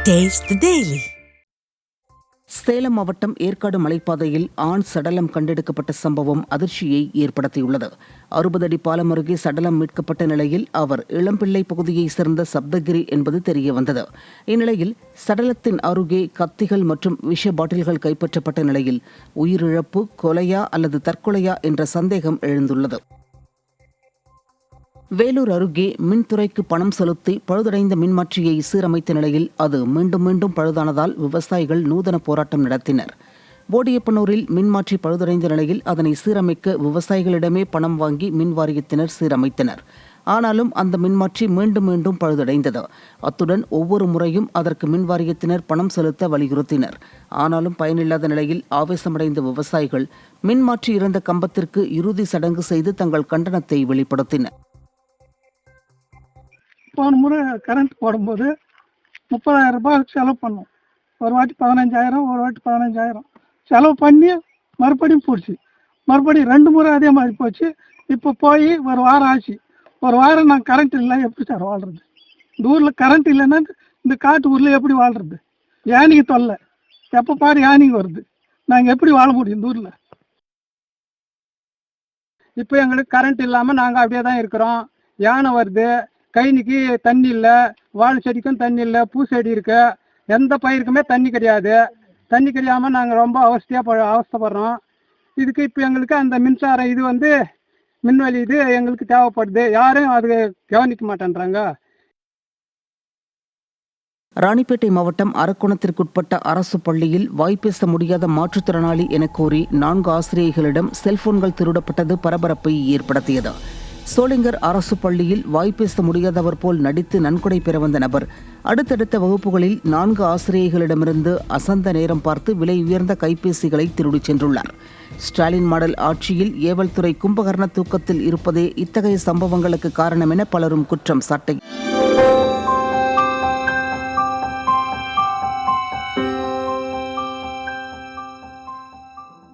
Taste the Daily. Salem மாவட்டம் ஏற்காடு மலைப்பாதையில் ஆண் சடலம் கண்டெடுக்கப்பட்ட சம்பவம் அதிர்ச்சியை ஏற்படுத்தியுள்ளது. 60 அடி பாலம் அருகே சடலம் மீட்கப்பட்ட நிலையில் அவர் இளம்பிள்ளை பகுதியைச் சேர்ந்த சப்தகிரி என்பது தெரியவந்தது. இந்நிலையில் சடலத்தின் அருகே கத்திகள் மற்றும் விஷ பாட்டில்கள் கைப்பற்றப்பட்ட நிலையில் உயிரிழப்பு கொலையா அல்லது தற்கொலையா என்ற சந்தேகம் எழுந்துள்ளது. வேலூர் அருகே மின்துறைக்கு பணம் செலுத்தி பழுதடைந்த மின்மாற்றியை சீரமைத்த நிலையில் அது மீண்டும் மீண்டும் பழுதானதால் விவசாயிகள் நூதன போராட்டம் நடத்தினர். போடியப்பனூரில் மின்மாற்றி பழுதடைந்த நிலையில் அதனை சீரமைக்க விவசாயிகளிடமே பணம் வாங்கி மின் வாரியத்தினர் சீரமைத்தனர். ஆனாலும் அந்த மின்மாற்றி மீண்டும் மீண்டும் பழுதடைந்தது. அத்துடன் ஒவ்வொரு முறையும் அதற்கு மின் வாரியத்தினர் பணம் செலுத்த வலியுறுத்தினர். ஆனாலும் பயனில்லாத நிலையில் ஆவேசமடைந்த விவசாயிகள் மின்மாற்றி இருந்த கம்பத்திற்கு இறுதி சடங்கு செய்து தங்கள் கண்டனத்தை வெளிப்படுத்தினர். போன முறை கரண்ட் போடும்போது 30,000 ரூபாய் செலவு பண்ணோம். ஒரு வாட்டி 15,000, ஒரு வாட்டி 15,000 செலவு பண்ணி மறுபடியும் போச்சு. மறுபடியும் 2 முறை அதே மாதிரி போச்சு. இப்போ போய் ஒரு வாரம் ஆச்சு. ஒரு வாரம் நான் கரண்ட் இல்லை, எப்படி சார் வாழ்றது? இந்த ஊரில் கரண்ட் இல்லைன்னா இந்த காட்டு ஊரில் எப்படி வாழ்றது? யானைக்கு தொல்லை, எப்போ பாரு யானைக்கு வருது. நாங்கள் எப்படி வாழ முடியும் இந்த ஊரில்? இப்போ எங்களுக்கு கரண்ட் இல்லாமல் நாங்கள் அப்படியே தான் இருக்கிறோம். யானை வருது, கைனிக்கு தண்ணி இல்லை, வாழை செடிக்கும் தண்ணி இல்லை, பூச்செடி இருக்கு, எந்த பயிருக்குமே தண்ணி கிடையாது. தண்ணி கிடையாமல் நாங்கள் ரொம்ப அவஸ்தைப்படுறோம். இதுக்கு இப்போ எங்களுக்கு அந்த மின்சாரம் இது மின்வெளி இது எங்களுக்கு தேவைப்படுது. யாரும் அது கவனிக்க மாட்டேன்றாங்க. ராணிப்பேட்டை மாவட்டம் அரக்கோணத்திற்குட்பட்ட அரசு பள்ளியில் வாய்ப்பேச முடியாத மாற்றுத்திறனாளி என கோரி 4 ஆசிரியர்களிடம் செல்போன்கள் திருடப்பட்டது பரபரப்பை ஏற்படுத்தியது. சோளிங்கர் அரசு பள்ளியில் வாய்ப்பேச முடியாதவர் போல் நடித்து நன்கொடை பெற வந்த நபர் அடுத்தடுத்த வகுப்புகளில் 4 ஆசிரியர்களிடமிருந்து அசந்த நேரம் பார்த்து விலை உயர்ந்த கைபேசிகளை திருடிச் சென்றுள்ளார். ஸ்டாலின் மாடல் ஆட்சியில் ஏவல் துறை கும்பகர்ண தூக்கத்தில் இருப்பதே இத்தகைய சம்பவங்களுக்கு காரணம் என பலரும் குற்றம் சாட்டினர்.